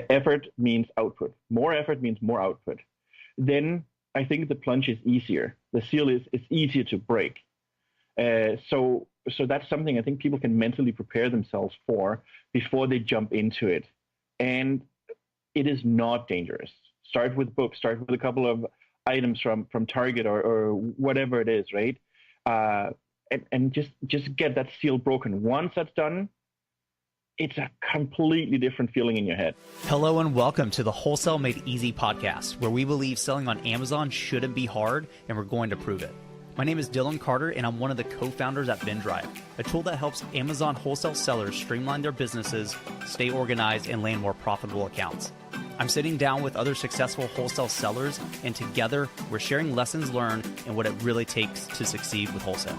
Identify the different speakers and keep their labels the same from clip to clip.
Speaker 1: Effort means output. More effort means more output. Then I think the plunge is easier. The seal is easier to break. So that's something I think people can mentally prepare themselves for before they jump into it. And it is not dangerous. Start with books. Start with a couple of items from Target or whatever it is, right? And just get that seal broken. Once that's done, it's a completely different feeling in your head.
Speaker 2: Hello and welcome to the Wholesale Made Easy podcast, where we believe selling on Amazon shouldn't be hard, and we're going to prove it. My name is Dylan Carter, and I'm one of the co-founders at VinDrive, a tool that helps Amazon wholesale sellers streamline their businesses, stay organized, and land more profitable accounts. I'm sitting down with other successful wholesale sellers, and together we're sharing lessons learned and what it really takes to succeed with wholesale.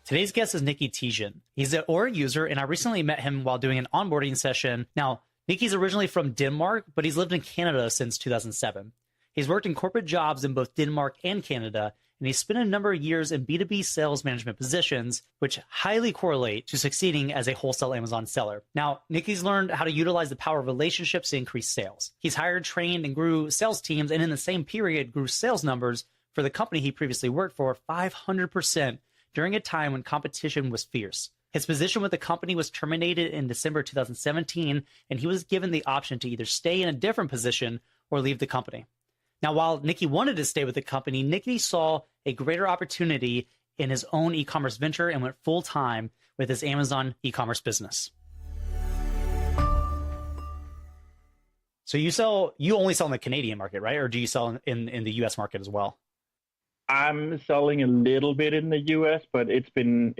Speaker 2: Today's guest is Niki Techen. He's an Aura user, and I recently met him while doing an onboarding session. Now, Niki's originally from Denmark, but he's lived in Canada since 2007. He's worked in corporate jobs in both Denmark and Canada, and he's spent a number of years in B2B sales management positions, which highly correlate to succeeding as a wholesale Amazon seller. Now, Niki's learned how to utilize the power of relationships to increase sales. He's hired, trained, and grew sales teams, and in the same period grew sales numbers for the company he previously worked for 500%. During a time when competition was fierce. His position with the company was terminated in December 2017, and he was given the option to either stay in a different position or leave the company. Now, while Niki wanted to stay with the company, Niki saw a greater opportunity in his own e-commerce venture and went full-time with his Amazon e-commerce business. So you only sell in the Canadian market, right? Or do you sell in the US market as well?
Speaker 1: I'm selling a little bit in the US, but it's been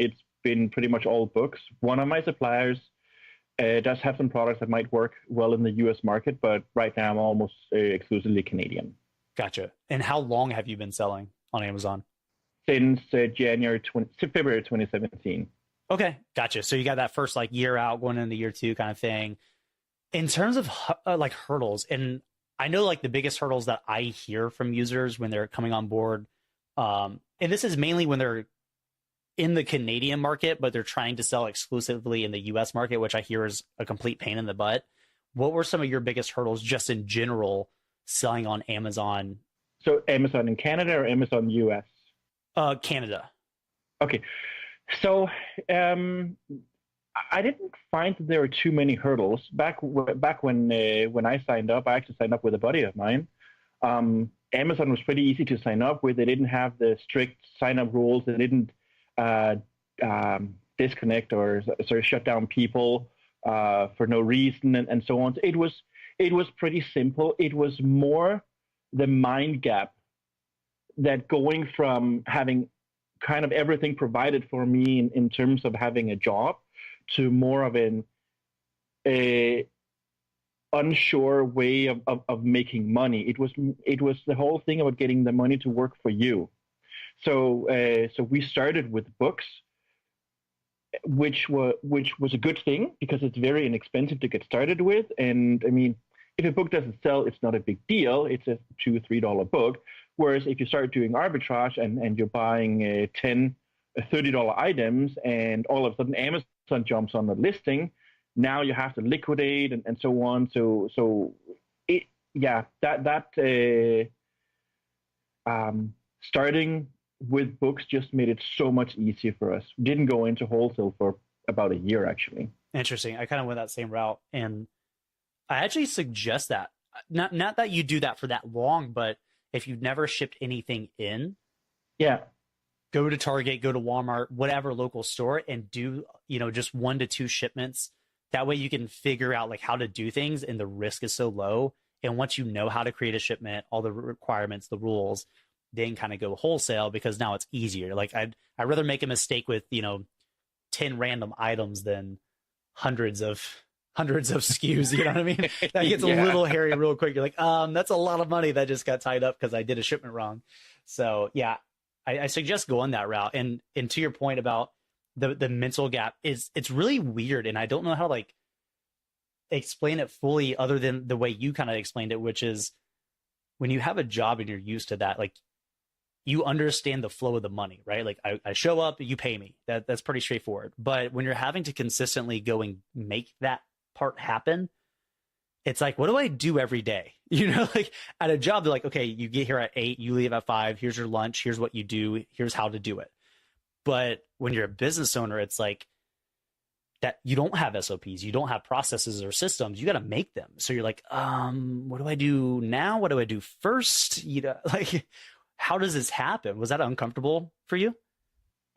Speaker 1: pretty much all books. One of my suppliers does have some products that might work well in the US market, but right now I'm almost exclusively Canadian.
Speaker 2: Gotcha. And how long have you been selling on Amazon?
Speaker 1: Since February 2017.
Speaker 2: Okay, gotcha. So you got that first year out, going into year two kind of thing. In terms of hurdles, and I know the biggest hurdles that I hear from users when they're coming on board. And this is mainly when they're in the Canadian market, but they're trying to sell exclusively in the US market, which I hear is a complete pain in the butt. What were some of your biggest hurdles just in general selling on Amazon?
Speaker 1: So Amazon in Canada or Amazon US?
Speaker 2: Canada.
Speaker 1: Okay. So I didn't find that there were too many hurdles. Back when I signed up, I actually signed up with a buddy of mine. Amazon was pretty easy to sign up with. They didn't have the strict sign-up rules. They didn't disconnect or sort of shut down people for no reason and so on. So it was pretty simple. It was more the mind gap that going from having kind of everything provided for me in terms of having a job to more of a unsure way of making money. It was the whole thing about getting the money to work for you. So we started with books, which was a good thing because it's very inexpensive to get started with. And I mean, if a book doesn't sell, it's not a big deal. It's a $2-3 book. Whereas if you start doing arbitrage and you're buying $10, $30 items, and all of a sudden Amazon jumps on the listing, now you have to liquidate and so on. Starting with books just made it so much easier for us. We didn't go into wholesale for about a year, actually.
Speaker 2: Interesting. I kind of went that same route, and I actually suggest that. Not that you do that for that long, but if you've never shipped anything in, go to Target, go to Walmart, whatever local store, and do just 1 to 2 shipments. That way you can figure out how to do things, and the risk is so low. And once you know how to create a shipment, all the requirements, the rules, then kind of go wholesale, because now it's easier. I'd rather make a mistake with 10 random items than hundreds of SKUs. You know what I mean? That gets a little hairy real quick. You're like, that's a lot of money that just got tied up because I did a shipment wrong. So yeah, I suggest going that route. And to your point about the mental gap, it's really weird, and I don't know how to explain it fully other than the way you kind of explained it, which is when you have a job and you're used to that, you understand the flow of the money, right? Like I show up, you pay me. That's pretty straightforward. But when you're having to consistently go and make that part happen, it's like, what do I do every day? Like at a job, they're like, okay, you get here at 8, you leave at 5, here's your lunch, here's what you do, here's how to do it. But when you're a business owner, it's like that you don't have SOPs, you don't have processes or systems, you got to make them. So you're like, what do I do now? What do I do first? Like, how does this happen? Was that uncomfortable for you?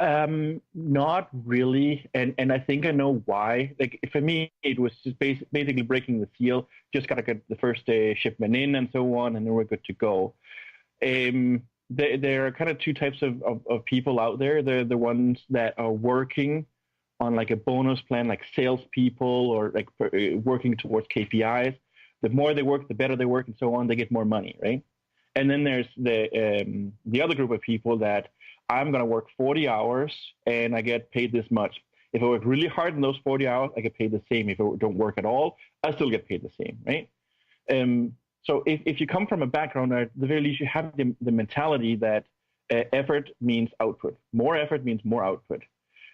Speaker 1: Not really, and I think I know why. Like for me, it was just basically breaking the seal. Just gotta get the first shipment in and so on, and then we're good to go. There are kind of two types of people out there. They're the ones that are working on like a bonus plan, like salespeople or like working towards KPIs. The more they work, the better they work, and so on. They get more money, right? And then there's the other group of people that I'm going to work 40 hours and I get paid this much. If I work really hard in those 40 hours, I get paid the same. If I don't work at all, I still get paid the same, right? So if you come from a background where at the very least you have the mentality that effort means output, more effort means more output,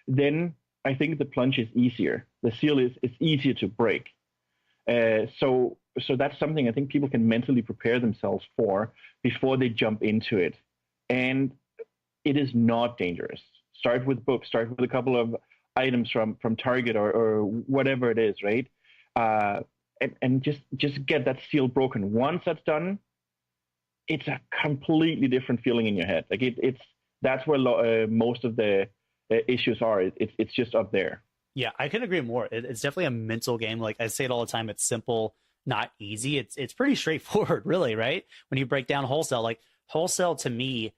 Speaker 1: then I think the plunge is easier. The seal is easier to break. So that's something I think people can mentally prepare themselves for before they jump into it. And it is not dangerous. Start with books, start with a couple of items from Target or whatever it is, right? And just get that seal broken. Once that's done, it's a completely different feeling in your head. Like that's where most of the issues are. It's just up there.
Speaker 2: Yeah, I couldn't agree more. It's definitely a mental game. Like I say it all the time, it's simple, not easy. It's pretty straightforward, really, right? When you break down wholesale, like wholesale to me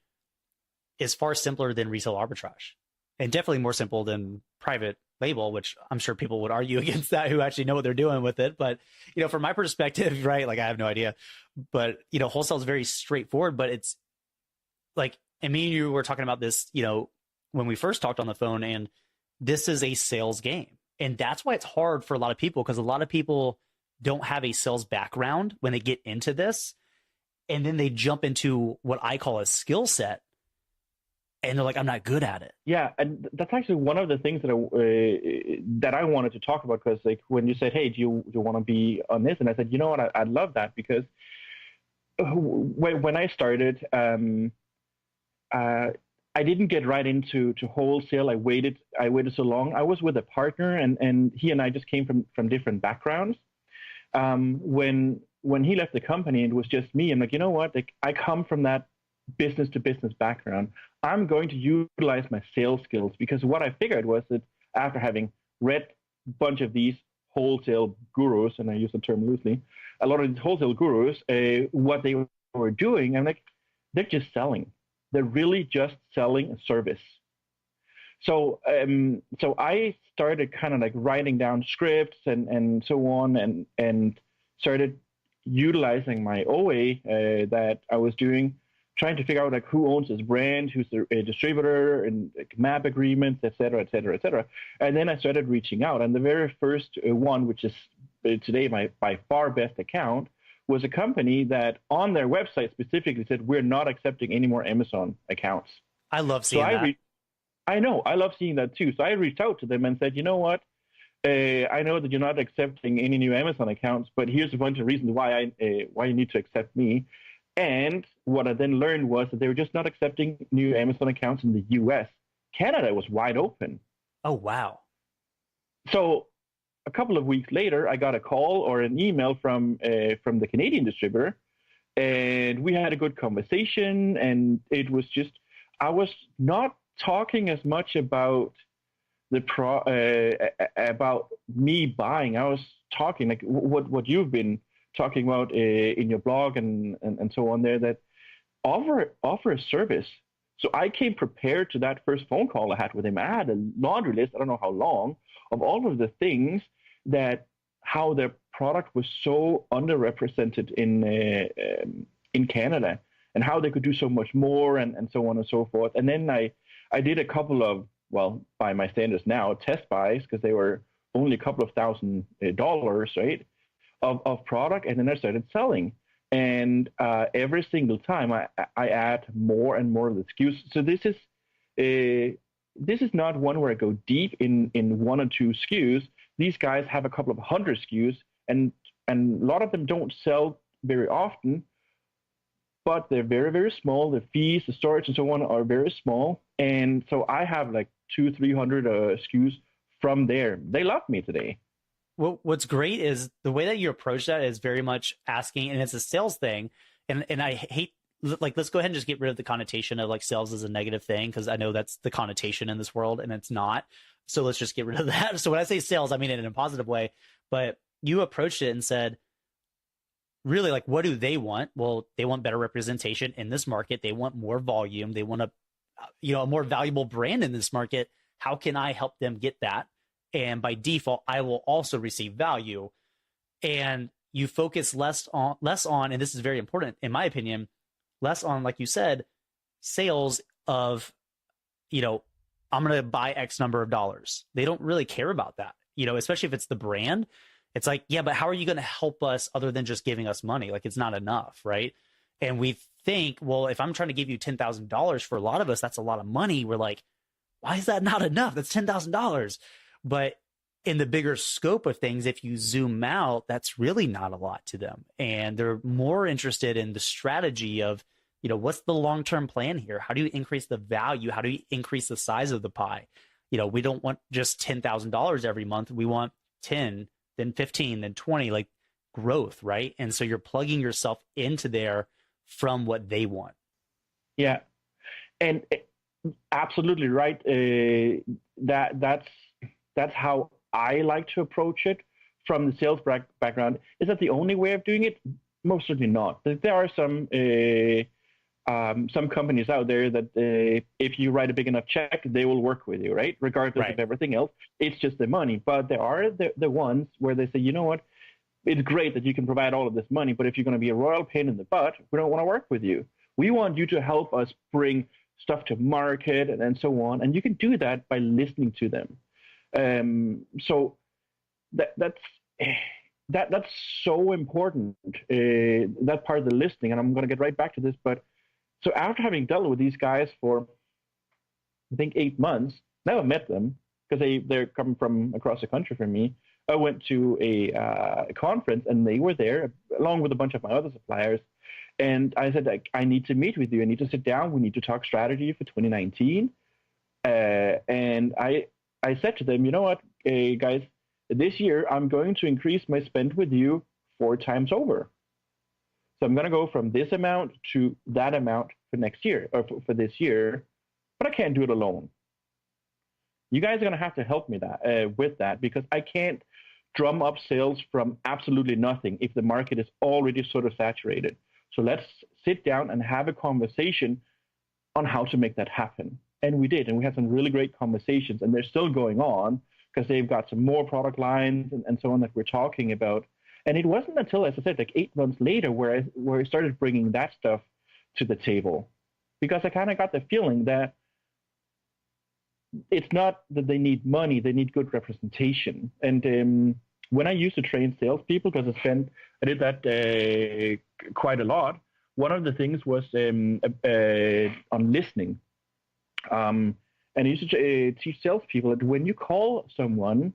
Speaker 2: is far simpler than resale arbitrage, and definitely more simple than private label, which I'm sure people would argue against that who actually know what they're doing with it. But, from my perspective, right, like I have no idea. But, wholesale is very straightforward, but it's like, and me and you were talking about this, when we first talked on the phone, and this is a sales game. And that's why it's hard for a lot of people, because a lot of people don't have a sales background when they get into this. And then they jump into what I call a skill set. And they're like, I'm not good at it.
Speaker 1: Yeah, and that's actually one of the things that I wanted to talk about, because like when you said, "Hey, do you want to be on this?" and I said, "You know what, I'd love that," because when I started, I didn't get right into wholesale. I waited so long. I was with a partner, and he and I just came from different backgrounds. When he left the company, it was just me. I'm like, you know what? Like I come from that business to business background. I'm going to utilize my sales skills, because what I figured was that after having read a bunch of these wholesale gurus, and I use the term loosely, a lot of these wholesale gurus, what they were doing, I'm like, they're just selling. They're really just selling a service. So I started kind of like writing down scripts and so on, and started utilizing my OA that I was doing, trying to figure out like who owns this brand, who's a distributor, and like map agreements, et cetera, et cetera, et cetera. And then I started reaching out. And the very first one, which is today my by far best account, was a company that on their website specifically said, we're not accepting any more Amazon accounts.
Speaker 2: I love seeing that.
Speaker 1: I know, I love seeing that too. So I reached out to them and said, you know what? I know that you're not accepting any new Amazon accounts, but here's a bunch of reasons why you need to accept me. And what I then learned was that they were just not accepting new Amazon accounts in the US. Canada was wide open.
Speaker 2: Oh, wow.
Speaker 1: So a couple of weeks later, I got a call or an email from the Canadian distributor, and we had a good conversation. And it was just, I was not talking as much about about me buying. I was talking like what you've been talking about in your blog and so on there, that offer a service. So I came prepared to that first phone call I had with him. I had a laundry list, I don't know how long, of all of the things that how their product was so underrepresented in Canada, and how they could do so much more, and so on and so forth. And then I did a couple of, well, by my standards now, test buys, because they were only a couple of $1,000, right, of product, and then I started selling. And every single time I add more and more of the SKUs. So this is not one where I go deep in one or two SKUs. These guys have a couple of hundred SKUs, and a lot of them don't sell very often, but they're very, very small. The fees, the storage, and so on are very small. And so I have like 200-300 SKUs from there. They love me today.
Speaker 2: Well, what's great is the way that you approach that is very much asking, and it's a sales thing. And I hate, like, let's go ahead and just get rid of the connotation of like sales as a negative thing, because I know that's the connotation in this world and it's not. So let's just get rid of that. So when I say sales, I mean it in a positive way. But you approached it and said, really, like, what do they want? Well, they want better representation in this market. They want more volume. They want a more valuable brand in this market. How can I help them get that? And by default, I will also receive value. And you focus less on, and this is very important in my opinion, less on, like you said, sales of, I'm going to buy X number of dollars. They don't really care about that, especially if it's the brand. It's like, yeah, but how are you going to help us other than just giving us money? Like, it's not enough, right? And we think, well, if I'm trying to give you $10,000, for a lot of us, that's a lot of money. We're like, why is that not enough? That's $10,000. But in the bigger scope of things, if you zoom out, that's really not a lot to them. And they're more interested in the strategy of, what's the long-term plan here? How do you increase the value? How do you increase the size of the pie? We don't want just $10,000 every month. We want 10, then 15, then 20, like growth, right? And so you're plugging yourself into there from what they want.
Speaker 1: Yeah. And absolutely right. That's how I like to approach it from the sales background. Is that the only way of doing it? Most certainly not. There are some companies out there that if you write a big enough check, they will work with you, right? Regardless of everything else. It's just the money. But there are the ones where they say, you know what? It's great that you can provide all of this money, but if you're going to be a royal pain in the butt, we don't want to work with you. We want you to help us bring stuff to market and so on. And you can do that by listening to them. So that's so important, that part of the listening, and I'm going to get right back to this. But so after having dealt with these guys for, I think, 8 months, never met them because they're coming from across the country from me. I went to a conference and they were there along with a bunch of my other suppliers. And I said, I need to meet with you. I need to sit down. We need to talk strategy for 2019. And I said to them, you know what, guys, this year I'm going to increase my spend with you 4 times over. So I'm going to go from this amount to that amount for next year, or for this year, but I can't do it alone. You guys are going to have to help me with that, because I can't drum up sales from absolutely nothing if the market is already sort of saturated. So let's sit down and have a conversation on how to make that happen. And we did, and we had some really great conversations, and they're still going on because they've got some more product lines and so on that we're talking about. And it wasn't until, as I said, like 8 months later where I started bringing that stuff to the table, because I kind of got the feeling that it's not that they need money, they need good representation. And when I used to train salespeople, because I did that quite a lot, one of the things was on listening. And I used to teach salespeople that when you call someone,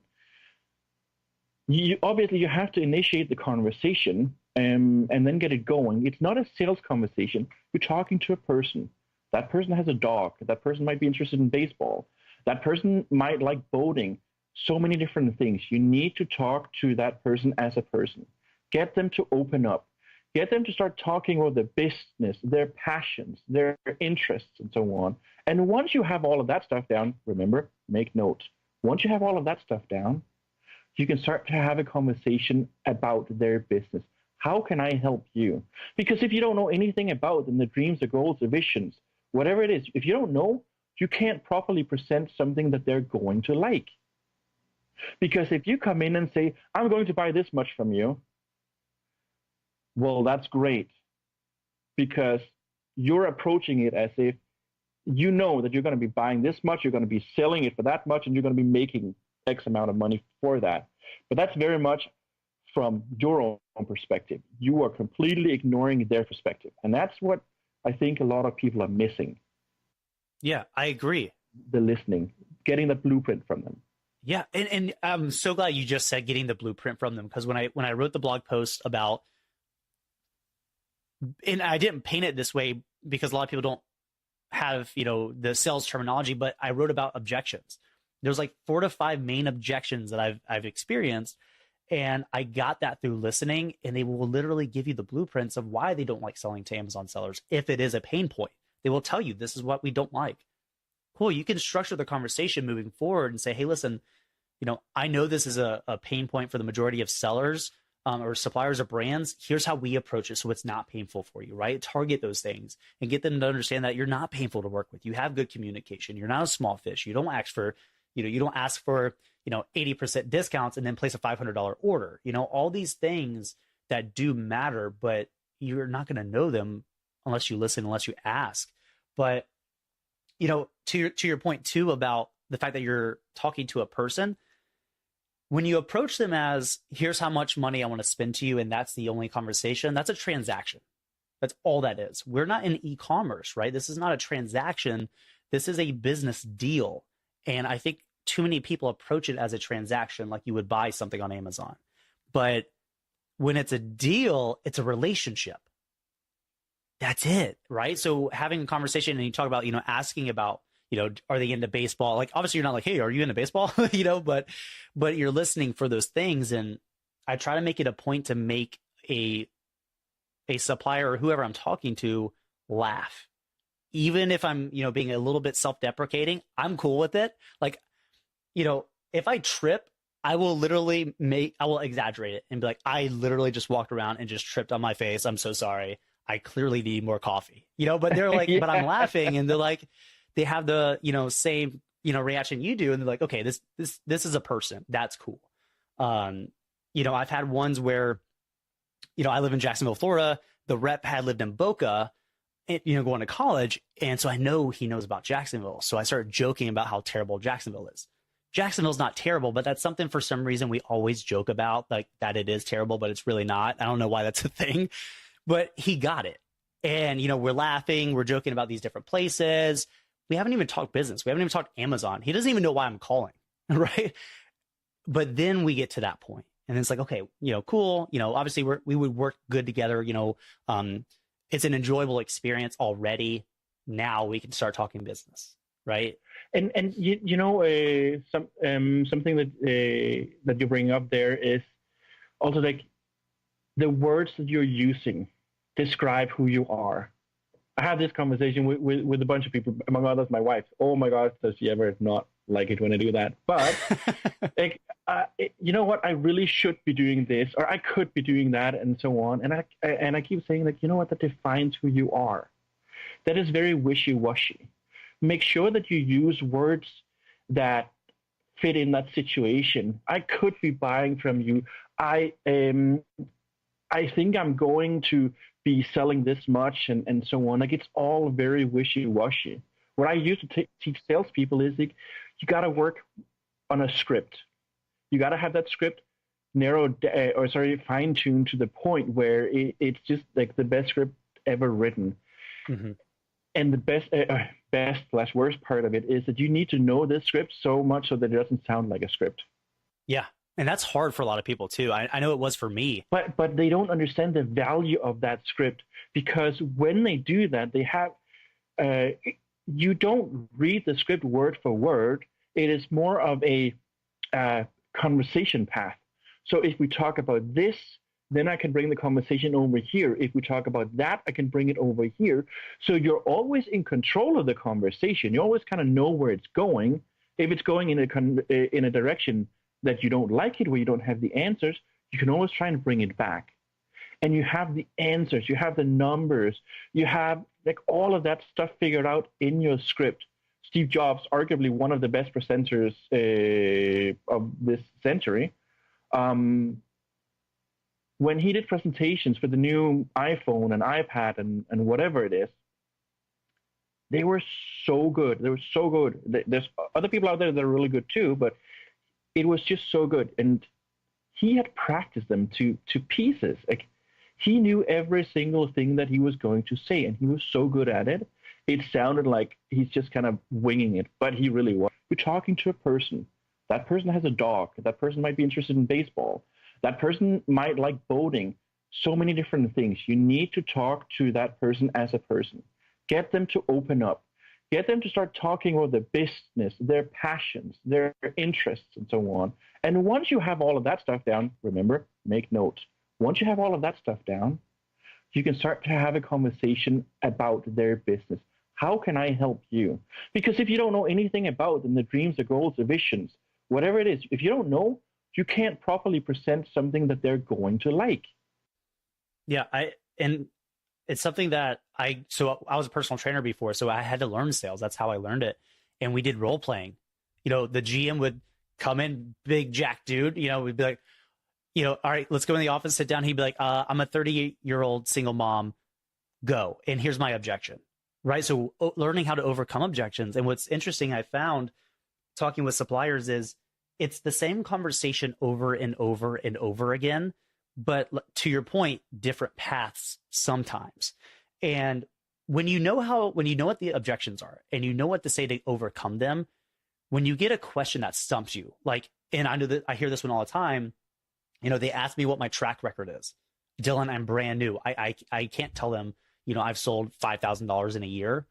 Speaker 1: you have to initiate the conversation and then get it going. It's not a sales conversation. You're talking to a person. That person has a dog. That person might be interested in baseball. That person might like boating. So many different things. You need to talk to that person as a person. Get them to open up. Get them to start talking about their business, their passions, their interests, and so on. And once you have all of that stuff down, remember, make notes. Once you have all of that stuff down, you can start to have a conversation about their business. How can I help you? Because if you don't know anything about them, the dreams, the goals, the visions, whatever it is, if you don't know, you can't properly present something that they're going to like. Because if you come in and say, I'm going to buy this much from you, well, that's great. Because you're approaching it as if you know that you're going to be buying this much, you're going to be selling it for that much, and you're going to be making X amount of money for that. But that's very much from your own perspective. You are completely ignoring their perspective. And that's what I think a lot of people are missing.
Speaker 2: Yeah, I agree.
Speaker 1: The listening, getting the blueprint from them.
Speaker 2: Yeah, and I'm so glad you just said getting the blueprint from them, because when I wrote the blog post about, and I didn't paint it this way because a lot of people don't have, the sales terminology, but I wrote about objections. There's like 4 to 5 main objections that I've experienced, and I got that through listening, and they will literally give you the blueprints of why they don't like selling to Amazon sellers. If it is a pain point, they will tell you this is what we don't like. Cool. You can structure the conversation moving forward and say, hey, listen, I know this is a pain point for the majority of sellers or suppliers or brands. Here's how we approach it so it's not painful for you, right? Target those things and get them to understand that you're not painful to work with. You have good communication. You're not a small fish. You don't ask for, 80% discounts and then place a $500 order. All these things that do matter, but you're not going to know them unless you listen, unless you ask. But, to your point too about the fact that you're talking to a person, when you approach them as, here's how much money I want to spend to you, and that's the only conversation, that's a transaction. That's all that is. We're not in e-commerce, right? This is not a transaction. This is a business deal. And I think too many people approach it as a transaction, like you would buy something on Amazon. But when it's a deal, it's a relationship. That's it, right? So having a conversation, and you talk about, asking about, are they into baseball? Like, obviously you're not like, hey, are you into baseball? But you're listening for those things. And I try to make it a point to make a supplier or whoever I'm talking to laugh. Even if I'm, being a little bit self-deprecating, I'm cool with it. Like, if I trip, I will exaggerate it and be like, I literally just walked around and just tripped on my face. I'm so sorry. I clearly need more coffee, but they're like, yeah. But I'm laughing, and they're like, they have the, same, reaction you do. And they're like, okay, this is a person. That's cool. I've had ones where, I live in Jacksonville, Florida. The rep had lived in Boca, going to college. And so I know he knows about Jacksonville. So I started joking about how terrible Jacksonville is. Jacksonville's not terrible, but that's something for some reason we always joke about, like that it is terrible, but it's really not. I don't know why that's a thing, but he got it. And, we're laughing, we're joking about these different places. We haven't even talked business. We haven't even talked Amazon. He doesn't even know why I'm calling, right? But then we get to that point, and it's like, okay, cool. Obviously we would work good together. It's an enjoyable experience already. Now we can start talking business, right?
Speaker 1: And something that you bring up there is also like the words that you're using describe who you are. I had this conversation with a bunch of people, among others, my wife. Oh my God, does she ever not like it when I do that? But like, you know what? I really should be doing this, or I could be doing that, and so on. And I keep saying that, that defines who you are. That is very wishy-washy. Make sure that you use words that fit in that situation. I could be buying from you. I think I'm going to be selling this much, and so on. Like, it's all very wishy-washy. What I used to teach salespeople is like, you got to work on a script. You got to have that script fine-tuned to the point where it's just like the best script ever written. Mm-hmm. And the best/worst part of it is that you need to know this script so much so that it doesn't sound like a script. Yeah.
Speaker 2: And that's hard for a lot of people too. I know it was for me.
Speaker 1: But they don't understand the value of that script, because when they do that, they have you don't read the script word for word. It is more of a conversation path. So if we talk about this, then I can bring the conversation over here. If we talk about that, I can bring it over here. So you're always in control of the conversation. You always kind of know where it's going. If it's going in a direction that you don't like it, where you don't have the answers, you can always try and bring it back. And you have the answers, you have the numbers, you have like all of that stuff figured out in your script. Steve Jobs, arguably one of the best presenters of this century, when he did presentations for the new iPhone and iPad and whatever it is, they were so good. They were so good. There's other people out there that are really good too, but it was just so good. And he had practiced them to pieces. Like he knew every single thing that he was going to say, and he was so good at it. It sounded like he's just kind of winging it, but he really was. You're talking to a person. That person has a dog. That person might be interested in baseball. That person might like boating. So many different things. You need to talk to that person as a person. Get them to open up. Get them to start talking about their business, their passions, their interests, and so on. And once you have all of that stuff down, remember, make notes. Once you have all of that stuff down, you can start to have a conversation about their business. How can I help you? Because if you don't know anything about them, the dreams, the goals, the visions, whatever it is, if you don't know, you can't properly present something that they're going to like.
Speaker 2: Yeah, and it's something that so I was a personal trainer before, so I had to learn sales. That's how I learned it. And we did role playing. The GM would come in, big jack dude, we'd be like, all right, let's go in the office, sit down. He'd be like, I'm a 38-year-old single mom, go. And here's my objection, right? So learning how to overcome objections. And what's interesting I found talking with suppliers is it's the same conversation over and over and over again. But to your point, different paths sometimes. And when you know what the objections are and you know what to say to overcome them, when you get a question that stumps you, like, and I know that I hear this one all the time, they ask me what my track record is. Dylan, I'm brand new. I can't tell them, I've sold $5,000 in a year.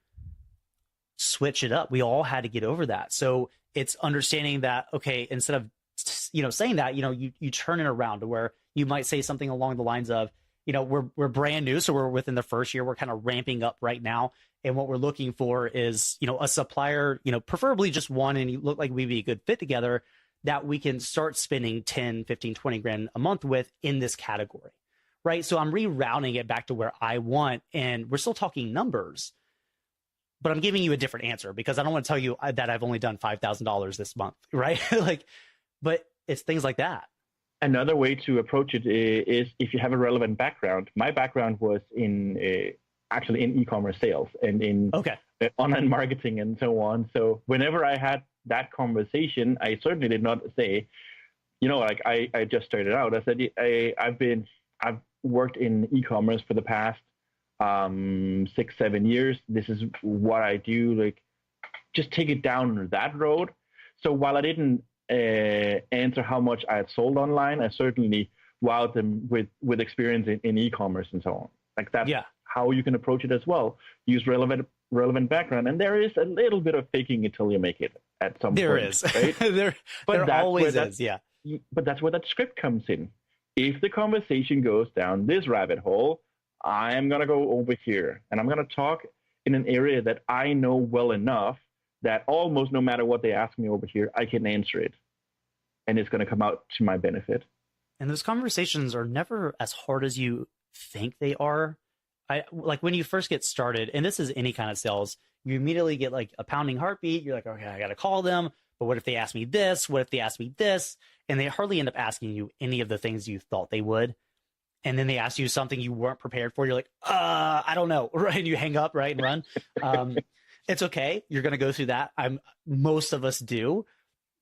Speaker 2: Switch it up. We all had to get over that. So it's understanding that, okay, instead of, saying that, you turn it around to where you might say something along the lines of, we're brand new. So we're within the first year, we're kind of ramping up right now. And what we're looking for is, a supplier, preferably just one, and you look like we'd be a good fit together that we can start spending 10, 15, 20 grand a month with in this category. Right. So I'm rerouting it back to where I want, and we're still talking numbers, but I'm giving you a different answer because I don't want to tell you that I've only done $5,000 this month. Right. But it's things like that.
Speaker 1: Another way to approach it is if you have a relevant background. My background was actually in e-commerce sales and in online marketing and so on. So whenever I had that conversation, I certainly did not say, I just started out. I said, I've worked in e-commerce for the past 6-7 years. This is what I do. Like, just take it down that road. So while I didn't answer how much I had sold online, I certainly wowed them with experience in e-commerce and so on. Like that's how you can approach it as well. Use relevant background, and there is a little bit of faking it till you make it at some point. There
Speaker 2: is,
Speaker 1: right?
Speaker 2: there always is, yeah.
Speaker 1: But that's where that script comes in. If the conversation goes down this rabbit hole, I'm gonna go over here, and I'm gonna talk in an area that I know well enough that almost no matter what they ask me over here, I can answer it. And it's going to come out to my benefit.
Speaker 2: And those conversations are never as hard as you think they are. Like when you first get started, and this is any kind of sales, you immediately get like a pounding heartbeat. You're like, okay, I got to call them. But what if they ask me this? What if they ask me this? And they hardly end up asking you any of the things you thought they would. And then they ask you something you weren't prepared for. You're like, I don't know. Right. And you hang up, right, and run. It's okay. You're going to go through that. Most of us do.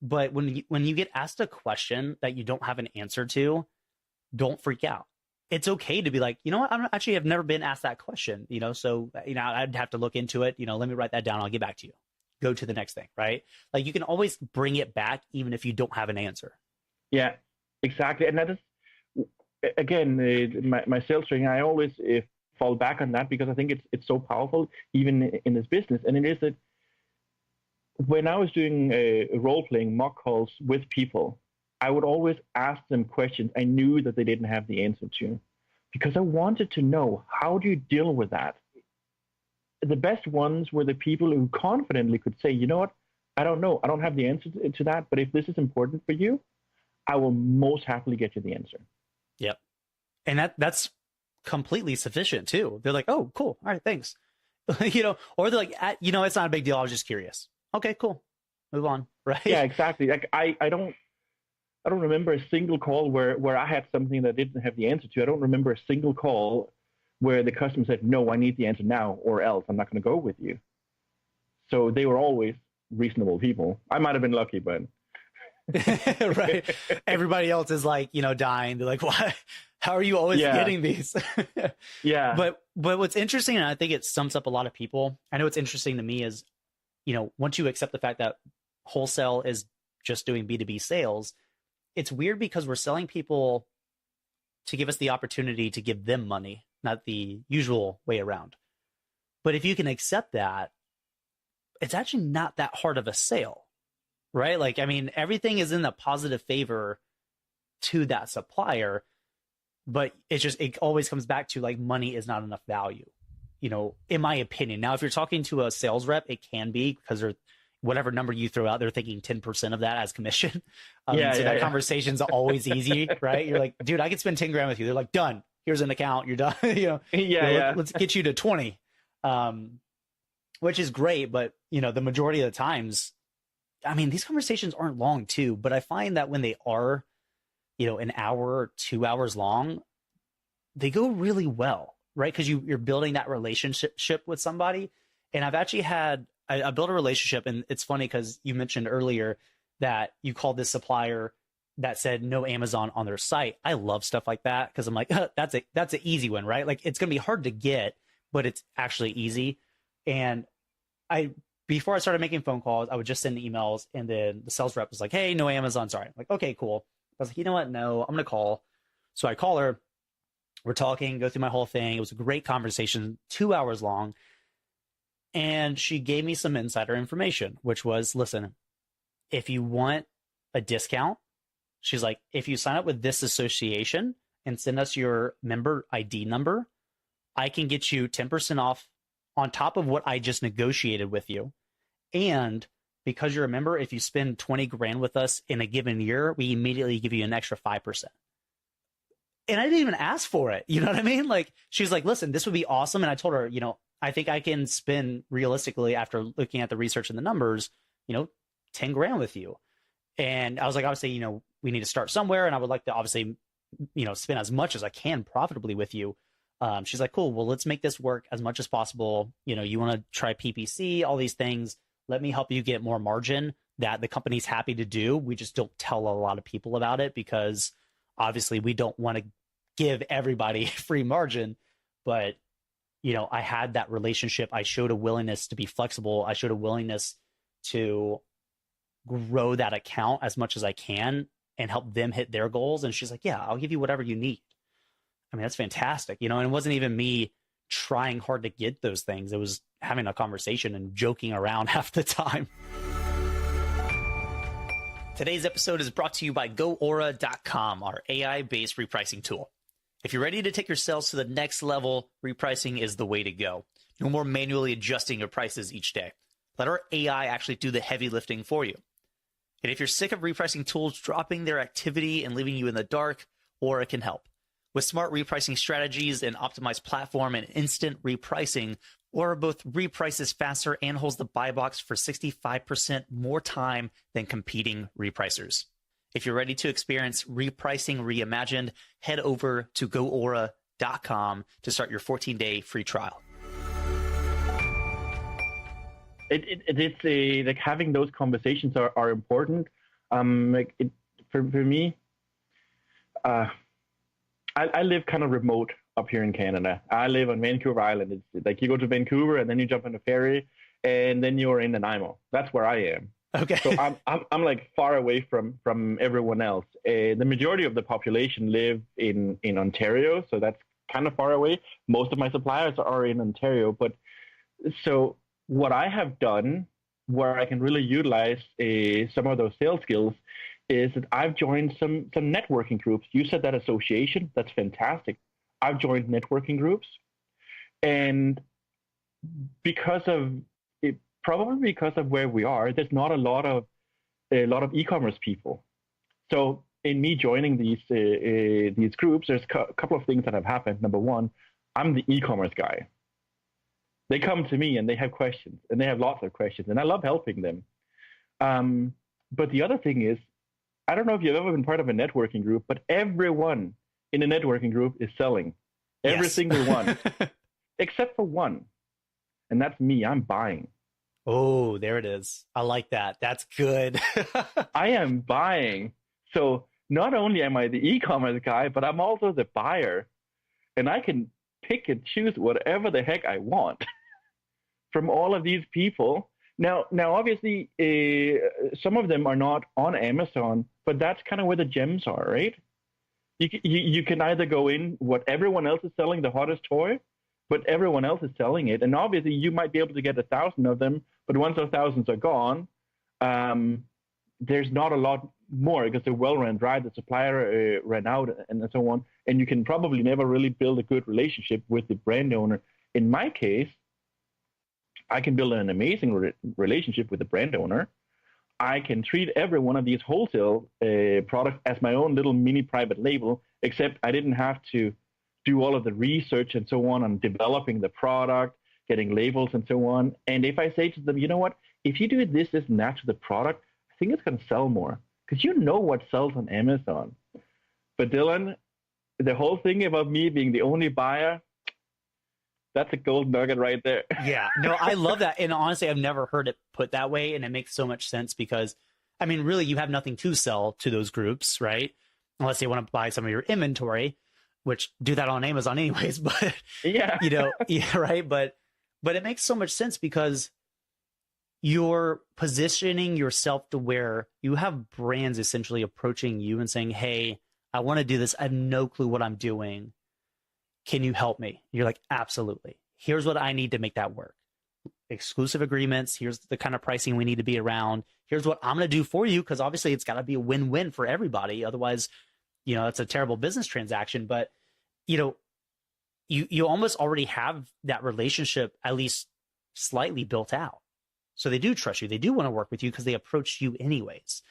Speaker 2: But when you get asked a question that you don't have an answer to, don't freak out. It's okay to be like, what? I've never been asked that question, so, I'd have to look into it. Let me write that down. I'll get back to you. Go to the next thing, right? Like you can always bring it back even if you don't have an answer.
Speaker 1: Yeah, exactly. And that is, again, my sales training, I always fall back on that because I think it's so powerful even in this business. And it is that when I was doing role-playing mock calls with people, I would always ask them questions I knew that they didn't have the answer to because I wanted to know, how do you deal with that? The best ones were the people who confidently could say, you know what, I don't know. I don't have the answer to that, but if this is important for you, I will most happily get you the answer.
Speaker 2: Yep. And that's completely sufficient too. They're like, oh, cool. All right, thanks. Or they're like, it's not a big deal. I was just curious. Okay, cool. Move on. Right.
Speaker 1: Yeah, exactly. Like I don't remember a single call where I had something that I didn't have the answer to. I don't remember a single call where the customer said, no, I need the answer now or else I'm not going to go with you. So they were always reasonable people. I might have been lucky, but
Speaker 2: Right. Everybody else is like, dying. They're like, why? How are you always getting these?
Speaker 1: Yeah.
Speaker 2: But what's interesting, and I think it sums up a lot of people. I know what's interesting to me is, once you accept the fact that wholesale is just doing B2B sales, it's weird because we're selling people to give us the opportunity to give them money, not the usual way around. But if you can accept that, it's actually not that hard of a sale, right? Like, I mean, everything is in a positive favor to that supplier, but it always comes back to like money is not enough value, in my opinion. Now, if you're talking to a sales rep, it can be because they're whatever number you throw out, they're thinking 10% of that as commission. That conversation's always easy, right? You're like, dude, I could spend 10 grand with you. They're like, done. Here's an account. You're done. Let's get you to 20, which is great. But, the majority of the times, I mean, these conversations aren't long too, but I find that when they are, an hour or 2 hours long, they go really well, right? Because you're building that relationship with somebody. And I've actually I built a relationship, and it's funny because you mentioned earlier that you called this supplier that said no Amazon on their site. I love stuff like that because I'm like, that's an easy one, right? Like it's going to be hard to get, but it's actually easy. And before I started making phone calls, I would just send emails, and then the sales rep was like, hey, no Amazon, sorry. I'm like, okay, cool. I was like, you know what? No, I'm going to call. So I call her. We're talking, go through my whole thing. It was a great conversation, 2 hours long. And she gave me some insider information, which was, listen, if you want a discount, she's like, if you sign up with this association and send us your member ID number, I can get you 10% off on top of what I just negotiated with you. And because you're a member, if you spend 20 grand with us in a given year, we immediately give you an extra 5%. And I didn't even ask for it. You know what I mean? Like, she's like, listen, this would be awesome. And I told her, I think I can spend realistically, after looking at the research and the numbers, 10 grand with you. And I was like, obviously, we need to start somewhere. And I would like to obviously, spend as much as I can profitably with you. She's like, cool, well, let's make this work as much as possible. You want to try PPC, all these things. Let me help you get more margin that the company's happy to do. We just don't tell a lot of people about it because obviously we don't want to give everybody free margin. But I had that relationship. I showed a willingness to be flexible. I showed a willingness to grow that account as much as I can and help them hit their goals. And she's like, yeah, I'll give you whatever you need. I mean, that's fantastic. And it wasn't even me trying hard to get those things. It was having a conversation and joking around half the time. Today's episode is brought to you by GoAura.com, our AI-based repricing tool. If you're ready to take your sales to the next level, repricing is the way to go. No more manually adjusting your prices each day. Let our AI actually do the heavy lifting for you. And if you're sick of repricing tools dropping their activity and leaving you in the dark, Aura can help. With smart repricing strategies, an optimized platform, and instant repricing, Aura both reprices faster and holds the buy box for 65% more time than competing repricers. If you're ready to experience repricing reimagined, head over to GoAura.com to start your 14-day free trial.
Speaker 1: It's like having those conversations are important. For me, I live kind of remote up here in Canada. I live on Vancouver Island. It's like you go to Vancouver and then you jump on a ferry and then you're in Nanaimo. That's where I am.
Speaker 2: Okay.
Speaker 1: So I'm like far away from everyone else. The majority of the population live in Ontario, so that's kind of far away. Most of my suppliers are in Ontario, but so what I have done, where I can really utilize some of those sales skills, is that I've joined some networking groups. You said that association, that's fantastic. I've joined networking groups, and probably because of where we are, there's not a lot of e-commerce people. So in me joining these groups, there's a couple of things that have happened. Number one, I'm the e-commerce guy. They come to me and they have questions, and they have lots of questions, and I love helping them. But the other thing is, I don't know if you've ever been part of a networking group, but everyone in a networking group is selling. Every single one, except for one, and that's me. I'm buying.
Speaker 2: Oh, there it is. I like that. That's good.
Speaker 1: I am buying. So not only am I the e-commerce guy, but I'm also the buyer, and I can pick and choose whatever the heck I want from all of these people. Now, obviously, some of them are not on Amazon, but that's kind of where the gems are, right? You can either go in what everyone else is selling, the hottest toy, but everyone else is selling it, and obviously you might be able to get 1,000 of them, but once those thousands are gone, um, there's not a lot more because they're well run dry. The supplier ran out, and so on, and you can probably never really build a good relationship with the brand owner. In my case, I can build an amazing relationship with the brand owner. I can treat every one of these wholesale products as my own little mini private label, except I didn't have to do all of the research and so on developing the product, getting labels and so on. And if I say to them, you know what, if you do this, and that to the product, I think it's going to sell more because you know what sells on Amazon. But Dylan, the whole thing about me being the only buyer, that's a gold nugget right there.
Speaker 2: Yeah, no, I love that. And honestly, I've never heard it put that way. And it makes so much sense because, I mean, really, you have nothing to sell to those groups, right? Unless they want to buy some of your inventory, which do that on Amazon anyways. But,
Speaker 1: Yeah.
Speaker 2: yeah, right. But it makes so much sense because you're positioning yourself to where you have brands essentially approaching you and saying, hey, I want to do this. I have no clue what I'm doing. Can you help me? You're like, absolutely. Here's what I need to make that work. Exclusive agreements. Here's the kind of pricing we need to be around. Here's what I'm going to do for you. Because obviously it's got to be a win-win for everybody. Otherwise, it's a terrible business transaction. But, you almost already have that relationship at least slightly built out. So they do trust you. They do want to work with you because they approach you anyways.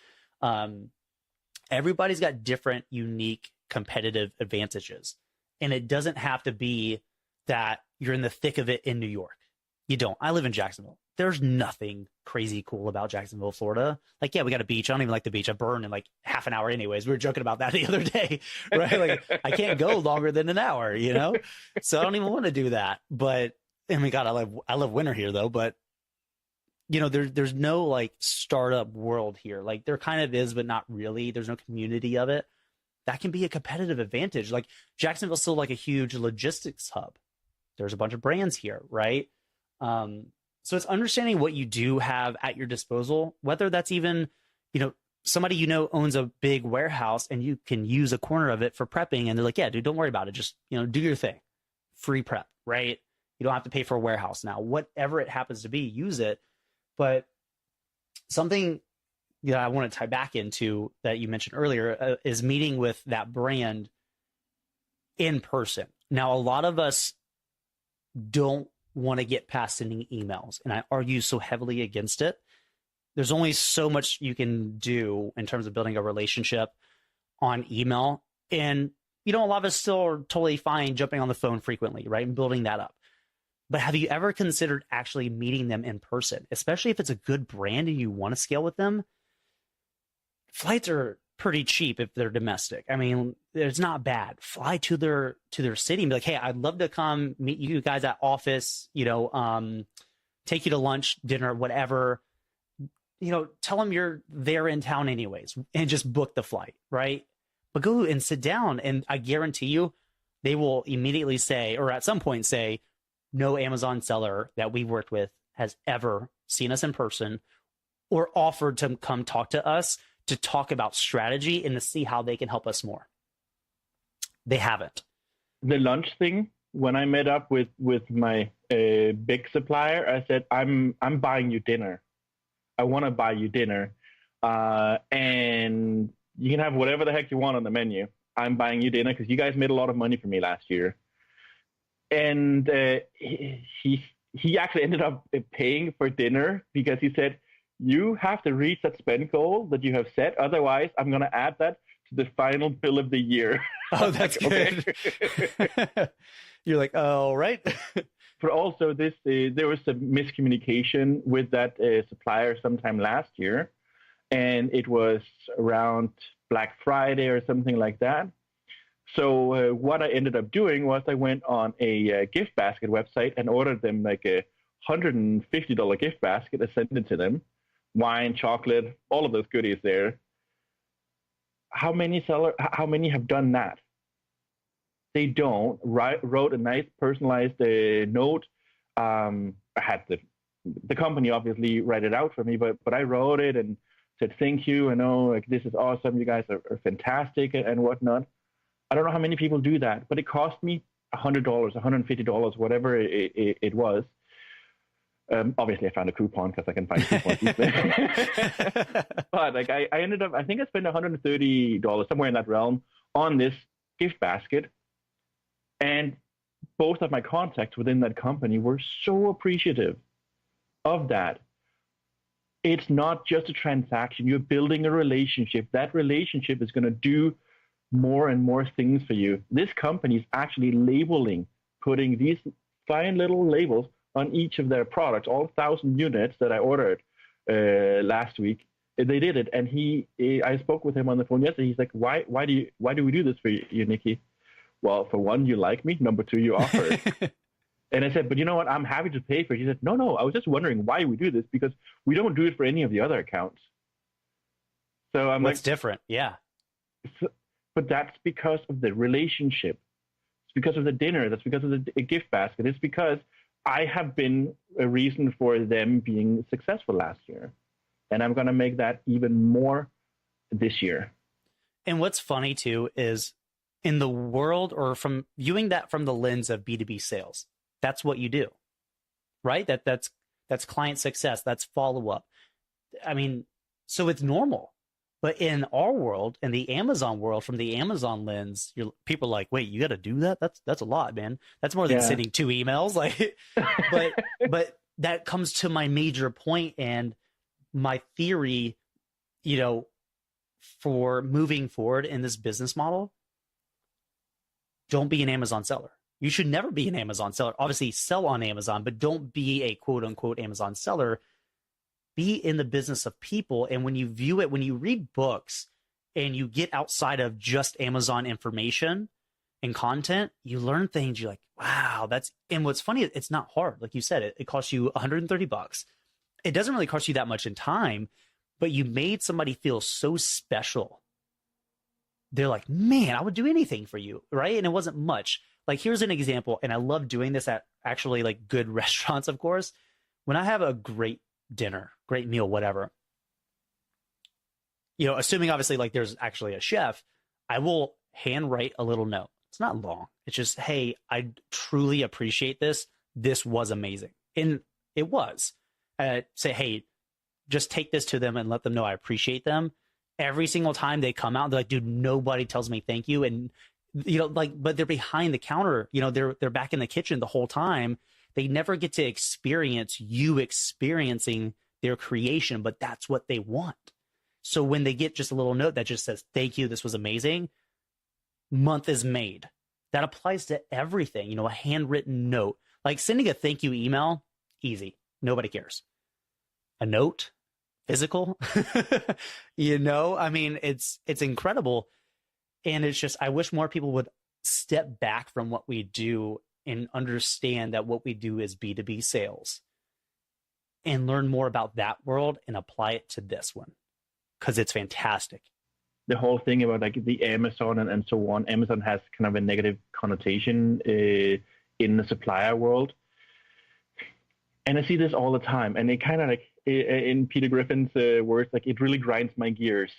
Speaker 2: Everybody's got different, unique, competitive advantages. And it doesn't have to be that you're in the thick of it in New York. You don't. I live in Jacksonville. There's nothing crazy cool about Jacksonville, Florida. Like, yeah, we got a beach. I don't even like the beach. I burn in like half an hour anyways. We were joking about that the other day, right? Like, I can't go longer than an hour, So I don't even want to do that. But, I mean, God, I love winter here though. But, there's no like startup world here. Like there kind of is, but not really. There's no community of it. That can be a competitive advantage. Like Jacksonville's still like a huge logistics hub. There's a bunch of brands here, right? So it's understanding what you do have at your disposal, whether that's even, somebody owns a big warehouse and you can use a corner of it for prepping. And they're like, yeah, dude, don't worry about it. Just, do your thing. Free prep, right? You don't have to pay for a warehouse now. Whatever it happens to be, use it. But something I want to tie back into that you mentioned earlier is meeting with that brand in person. Now, a lot of us don't want to get past sending emails, and I argue so heavily against it. There's only so much you can do in terms of building a relationship on email. And, a lot of us still are totally fine jumping on the phone frequently, right? And building that up. But have you ever considered actually meeting them in person, especially if it's a good brand and you want to scale with them? Flights are pretty cheap if they're domestic. I mean, it's not bad. Fly to their city and be like, hey, I'd love to come meet you guys at office, take you to lunch, dinner, whatever. Tell them you're there in town anyways and just book the flight, right? But go and sit down and I guarantee you they will immediately say, or at some point say, no Amazon seller that we worked with has ever seen us in person or offered to come talk to us to talk about strategy and to see how they can help us more. They haven't.
Speaker 1: The lunch thing, when I met up with my big supplier, I said, I'm buying you dinner. I want to buy you dinner. And you can have whatever the heck you want on the menu. I'm buying you dinner because you guys made a lot of money for me last year. And he actually ended up paying for dinner because he said, you have to reach that spend goal that you have set. Otherwise, I'm going to add that to the final bill of the year.
Speaker 2: Oh, that's good. You're like, oh, right.
Speaker 1: But also there was some miscommunication with that supplier sometime last year. And it was around Black Friday or something like that. So what I ended up doing was I went on a gift basket website and ordered them like a $150 gift basket. I send it to them, wine, chocolate, all of those goodies there. How many have done that? They don't. Wrote a nice personalized note. I had the company obviously write it out for me, but I wrote it and said thank you. I know, like, this is awesome. You guys are fantastic and whatnot. I don't know how many people do that, but it cost me $100, $150, whatever it was. Obviously, I found a coupon because I can find coupons easily. But like, I ended up, I think I spent $130 somewhere in that realm on this gift basket, and both of my contacts within that company were so appreciative of that. It's not just a transaction. You're building a relationship. That relationship is going to do more and more things for you. This company is actually labeling, putting these fine little labels on each of their products, all 1,000 units that I ordered last week. They did it, and I spoke with him on the phone yesterday. He's like, why do we do this for you, Niki? Well, for one, you like me. Number two, you offer it. And I said, but you know what? I'm happy to pay for it. He said, no, I was just wondering why we do this, because we don't do it for any of the other accounts. So I'm
Speaker 2: What's
Speaker 1: like,
Speaker 2: different? Yeah.
Speaker 1: but that's because of the relationship. It's because of the dinner. That's because of the gift basket. It's because I have been a reason for them being successful last year. And I'm going to make that even more this year.
Speaker 2: And what's funny too is, in the world, or from viewing that from the lens of B2B sales, that's what you do, right? That's client success. That's follow up. I mean, so it's normal. But in our world, in the Amazon world, from the Amazon lens, people are like, wait, you got to do that? That's a lot, man. That's more than sending 2 emails. Like, but that comes to my major point and my theory, for moving forward in this business model. Don't be an Amazon seller. You should never be an Amazon seller. Obviously, sell on Amazon, but don't be a quote unquote Amazon seller. Be in the business of people. And when you view it, when you read books and you get outside of just Amazon information and content, you learn things. You're like, wow, and what's funny, it's not hard. Like you said, it costs you $130. It doesn't really cost you that much in time, but you made somebody feel so special. They're like, man, I would do anything for you, right? And it wasn't much. Like, here's an example, and I love doing this at actually like good restaurants, of course. When I have a great dinner, great meal, whatever, assuming obviously like there's actually a chef, I will handwrite a little note. It's not long. It's just, hey, I truly appreciate this. This was amazing. And it was. Say, hey, just take this to them and let them know I appreciate them. Every single time they come out, they're like, dude, nobody tells me thank you. And, but they're behind the counter, they're back in the kitchen the whole time. They never get to experience you experiencing their creation, but that's what they want. So when they get just a little note that just says, thank you, this was amazing, month is made. That applies to everything, a handwritten note, like sending a thank you email, easy. Nobody cares. A note, physical, I mean, it's incredible. And it's just, I wish more people would step back from what we do and understand that what we do is B2B sales and learn more about that world and apply it to this one, because it's fantastic.
Speaker 1: The whole thing about like the Amazon and so on, Amazon has kind of a negative connotation in the supplier world. And I see this all the time, and it kind of like, in Peter Griffin's words, like, it really grinds my gears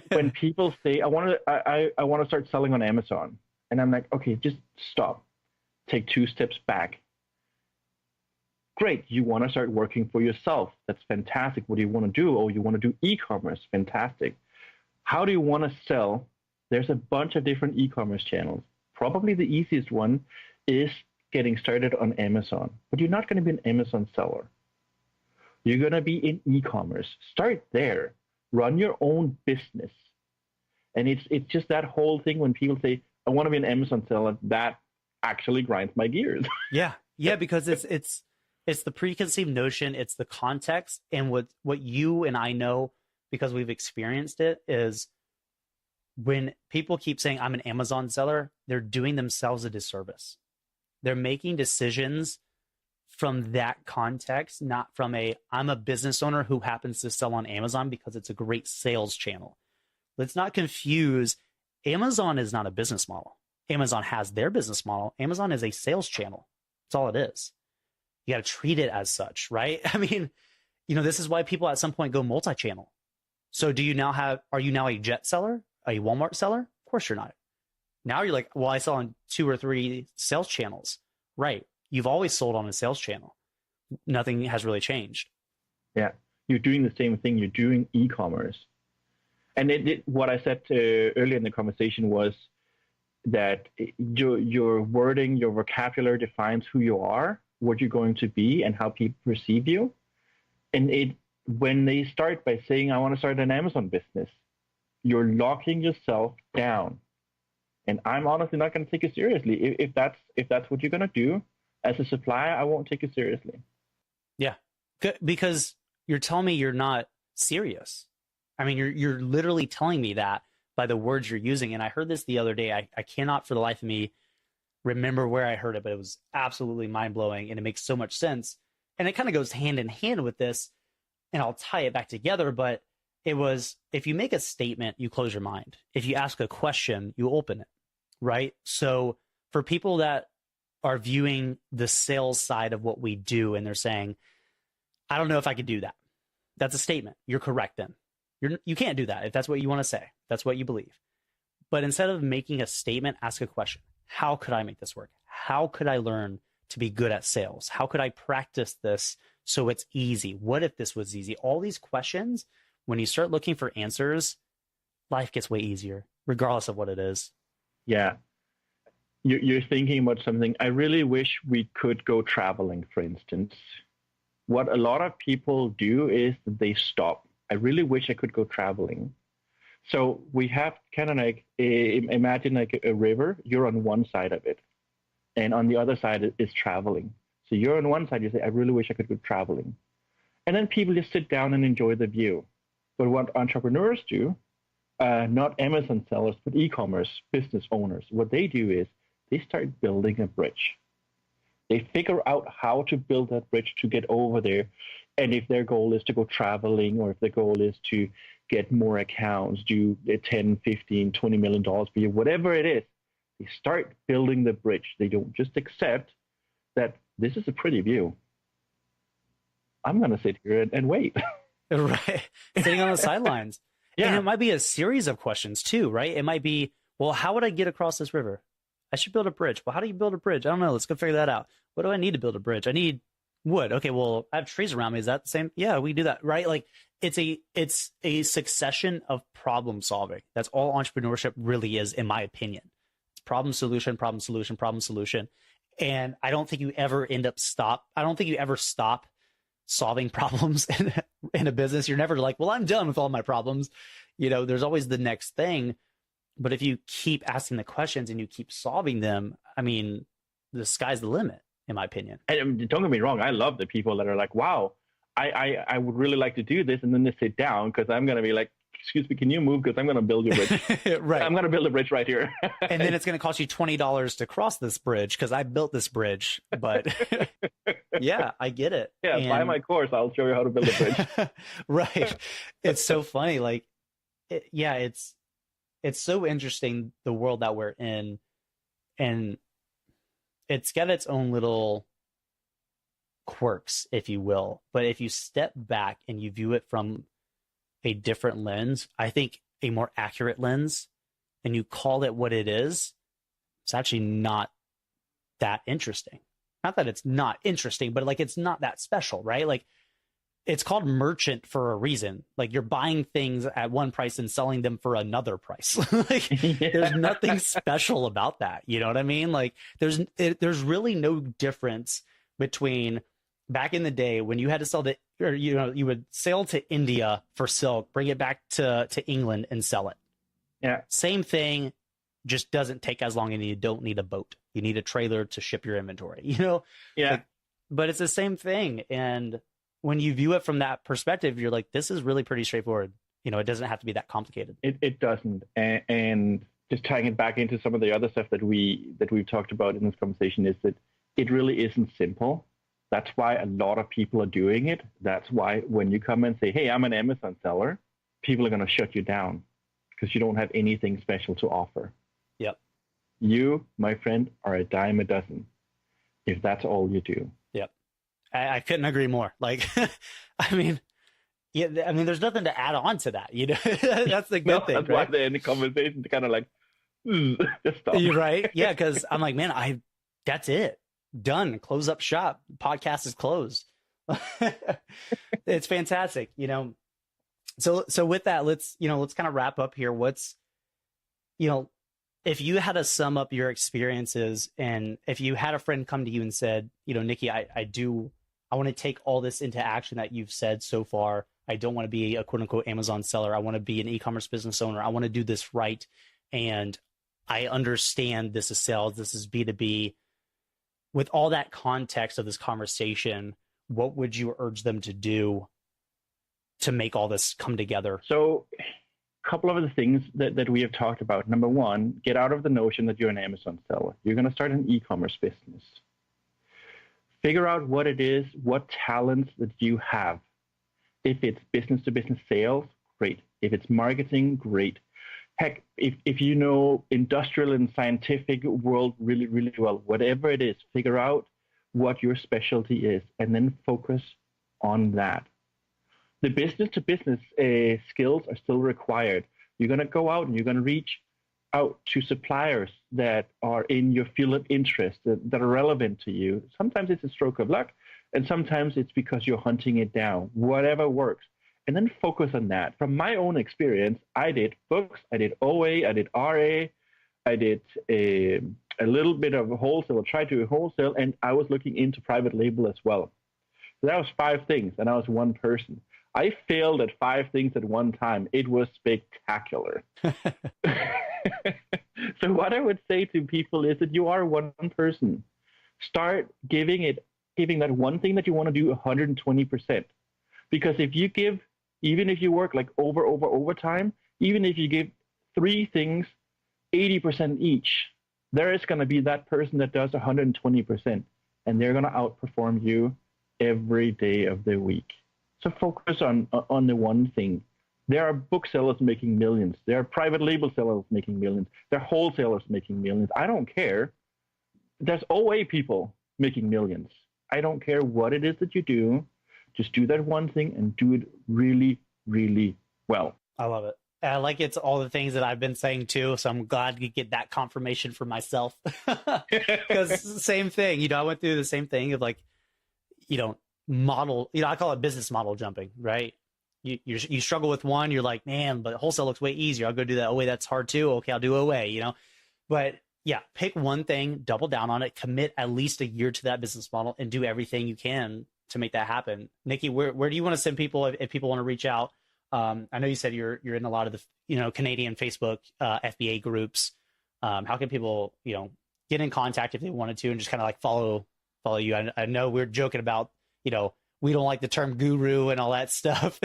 Speaker 1: when people say, I want to start selling on Amazon. And I'm like, okay, just stop. Take 2 steps back. Great. You want to start working for yourself. That's fantastic. What do you want to do? Oh, you want to do e-commerce. Fantastic. How do you want to sell? There's a bunch of different e-commerce channels. Probably the easiest one is getting started on Amazon, but you're not going to be an Amazon seller. You're going to be in e-commerce. Start there. Run your own business. And it's just that whole thing when people say, I want to be an Amazon seller, that actually grinds my gears.
Speaker 2: Yeah, because it's the preconceived notion, it's the context, and what you and I know, because we've experienced it, is when people keep saying I'm an Amazon seller, they're doing themselves a disservice. They're making decisions from that context, not from I'm a business owner who happens to sell on Amazon because it's a great sales channel. Let's not confuse. Amazon is not a business model. Amazon has their business model. Amazon is a sales channel. That's all it is. You got to treat it as such, right? I mean, this is why people at some point go multi-channel. So are you now a Jet seller, a Walmart seller? Of course you're not. Now you're like, well, I sell on 2 or 3 sales channels. Right. You've always sold on a sales channel. Nothing has really changed.
Speaker 1: Yeah. You're doing the same thing. You're doing e-commerce. And what I said earlier in the conversation was that your wording, your vocabulary defines who you are, what you're going to be, and how people perceive you. And when they start by saying, I want to start an Amazon business, you're locking yourself down. And I'm honestly not going to take you seriously. If that's what you're going to do as a supplier, I won't take you seriously.
Speaker 2: Yeah, because you're telling me you're not serious. I mean, you're literally telling me that by the words you're using. And I heard this the other day. I cannot for the life of me remember where I heard it, but it was absolutely mind-blowing, and it makes so much sense. And it kind of goes hand in hand with this, and I'll tie it back together, but it was, if you make a statement, you close your mind. If you ask a question, you open it, right? So for people that are viewing the sales side of what we do and they're saying, I don't know if I could do that. That's a statement. You're correct then. You can't do that if that's what you want to say. That's what you believe. But instead of making a statement, ask a question. How could I make this work? How could I learn to be good at sales? How could I practice this so it's easy? What if this was easy? All these questions, when you start looking for answers, life gets way easier, regardless of what it is.
Speaker 1: Yeah. You're thinking about something. I really wish we could go traveling, for instance. What a lot of people do is they stop. I really wish I could go traveling. So we have kind of like, imagine like a river. You're on one side of it. And on the other side is traveling. So you're on one side, you say, I really wish I could go traveling. And then people just sit down and enjoy the view. But what entrepreneurs do, not Amazon sellers, but e-commerce business owners, what they do is they start building a bridge. They figure out how to build that bridge to get over there. And if their goal is to go traveling, or if their goal is to get more accounts, do $10, $15, $20 million per year, whatever it is, they start building the bridge. They don't just accept that this is a pretty view. I'm going to sit here and wait.
Speaker 2: Right. Sitting on the sidelines. Yeah. And it might be a series of questions too, right? It might be, well, how would I get across this river? I should build a bridge. Well, how do you build a bridge? I don't know. Let's go figure that out. What do I need to build a bridge? I need wood. Okay, well, I have trees around me. Is that the same? Yeah, we do that, right? Like it's a succession of problem solving. That's all entrepreneurship really is, in my opinion. It's problem solution, problem solution, problem solution. And I don't think you ever stop solving problems in a business. You're never like, well, I'm done with all my problems. There's always the next thing. But if you keep asking the questions and you keep solving them, I mean, the sky's the limit, in my opinion.
Speaker 1: And don't get me wrong. I love the people that are like, wow, I would really like to do this. And then they sit down because I'm going to be like, excuse me, can you move? Because I'm going to build your bridge.
Speaker 2: Right.
Speaker 1: I'm going to build a bridge right here.
Speaker 2: And then it's going to cost you $20 to cross this bridge because I built this bridge. But yeah, I get it.
Speaker 1: Yeah, buy my course. I'll show you how to build a bridge.
Speaker 2: Right. It's so funny. Like, it's so interesting, the world that we're in, and it's got its own little quirks, if you will. But if you step back and you view it from a different lens, I think a more accurate lens, and you call it what it is, it's actually not that interesting. Not that it's not interesting, but like it's not that special, right? Like it's called merchant for a reason. Like you're buying things at one price and selling them for another price. Like there's nothing special about that. You know what I mean? Like there's really no difference between back in the day when you had to sell you would sail to India for silk, bring it back to England and sell it.
Speaker 1: Yeah.
Speaker 2: Same thing, just doesn't take as long, and you don't need a boat. You need a trailer to ship your inventory, Yeah.
Speaker 1: Like,
Speaker 2: but it's the same thing. And when you view it from that perspective, you're like, this is really pretty straightforward. It doesn't have to be that complicated.
Speaker 1: It doesn't. And just tying it back into some of the other stuff that we've talked about in this conversation is that it really isn't simple. That's why a lot of people are doing it. That's why when you come and say, hey, I'm an Amazon seller, people are going to shut you down because you don't have anything special to offer.
Speaker 2: Yep.
Speaker 1: You, my friend, are a dime a dozen if that's all you do.
Speaker 2: Yep. I couldn't agree more. Like, I mean, yeah, I mean, there's nothing to add on to that, you know. That's the good thing.
Speaker 1: That's
Speaker 2: right?
Speaker 1: why they're in the conversation to kind of like, just stop.
Speaker 2: You're right. Yeah, because I'm like, man, that's it. Done. Close up shop. Podcast is closed. It's fantastic, you know. So with that, let's kind of wrap up here. What's, you know, if you had to sum up your experiences, and if you had a friend come to you and said, you know, Niki, I want to take all this into action that you've said so far. I don't want to be a quote unquote Amazon seller. I want to be an e-commerce business owner. I want to do this right. And I understand this is sales. This is B2B. With all that context of this conversation, what would you urge them to do to make all this come together?
Speaker 1: So a couple of the things that we have talked about. Number one, get out of the notion that you're an Amazon seller. You're going to start an e-commerce business. Figure out what it is, what talents that you have. If it's business-to-business sales, great. If it's marketing, great. Heck, if you know industrial and scientific world really, really well, whatever it is, figure out what your specialty is and then focus on that. The business-to-business skills are still required. You're going to go out and you're going to reach out to suppliers that are in your field of interest, that are relevant to you. Sometimes it's a stroke of luck, and sometimes it's because you're hunting it down. Whatever works. And then focus on that. From my own experience, I did books, I did OA, I did RA, I did a little bit of wholesale, tried to do wholesale, and I was looking into private label as well. So that was 5 things, and I was one person. I failed at 5 things at one time. It was spectacular. So what I would say to people is that you are one person. Start giving that one thing that you want to do 120%. Because if you give, even if you work like overtime, even if you give 3 things 80% each, there is going to be that person that does 120%, and they're going to outperform you every day of the week. So focus on the one thing. There are booksellers making millions. There are private label sellers making millions. There are wholesalers making millions. I don't care. There's OA people making millions. I don't care what it is that you do. Just do that one thing and do it really, really well.
Speaker 2: I love it. I like it's all the things that I've been saying too. So I'm glad to get that confirmation for myself. Because same thing, I went through the same thing of like, model, I call it business model jumping, right? You struggle with one, you're like, man, but wholesale looks way easier. I'll go do that. Oh, wait, that's hard too. Okay, I'll do OA, But yeah, pick one thing, double down on it, commit at least a year to that business model, and do everything you can to make that happen. Niki, where do you want to send people if people want to reach out? I know you said you're in a lot of the Canadian Facebook FBA groups. How can people get in contact if they wanted to and just kind of like follow you? I know we're joking about we don't like the term guru and all that stuff.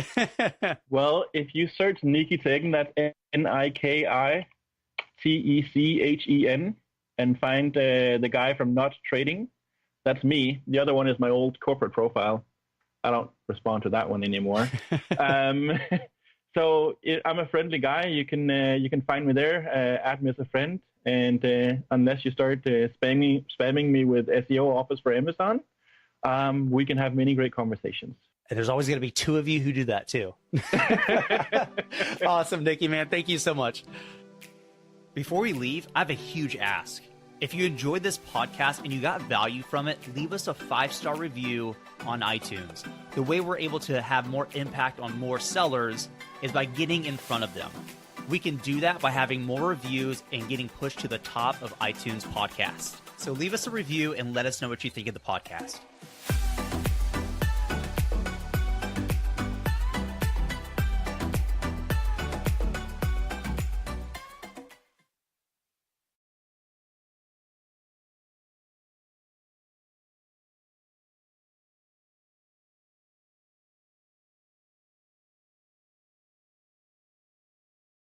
Speaker 1: Well, if you search Niki Techen, that's NIKI-TECHEN, and find the guy from Not Trading, that's me. The other one is my old corporate profile. I don't respond to that one anymore. So I'm a friendly guy. You can find me there. Add me as a friend, and unless you start spamming me with SEO offers for Amazon, we can have many great conversations.
Speaker 2: And there's always going to be 2 of you who do that too. Awesome, Niki, man. Thank you so much. Before we leave, I have a huge ask. If you enjoyed this podcast and you got value from it, leave us a 5-star review on iTunes. The way we're able to have more impact on more sellers is by getting in front of them. We can do that by having more reviews and getting pushed to the top of iTunes podcasts. So leave us a review and let us know what you think of the podcast.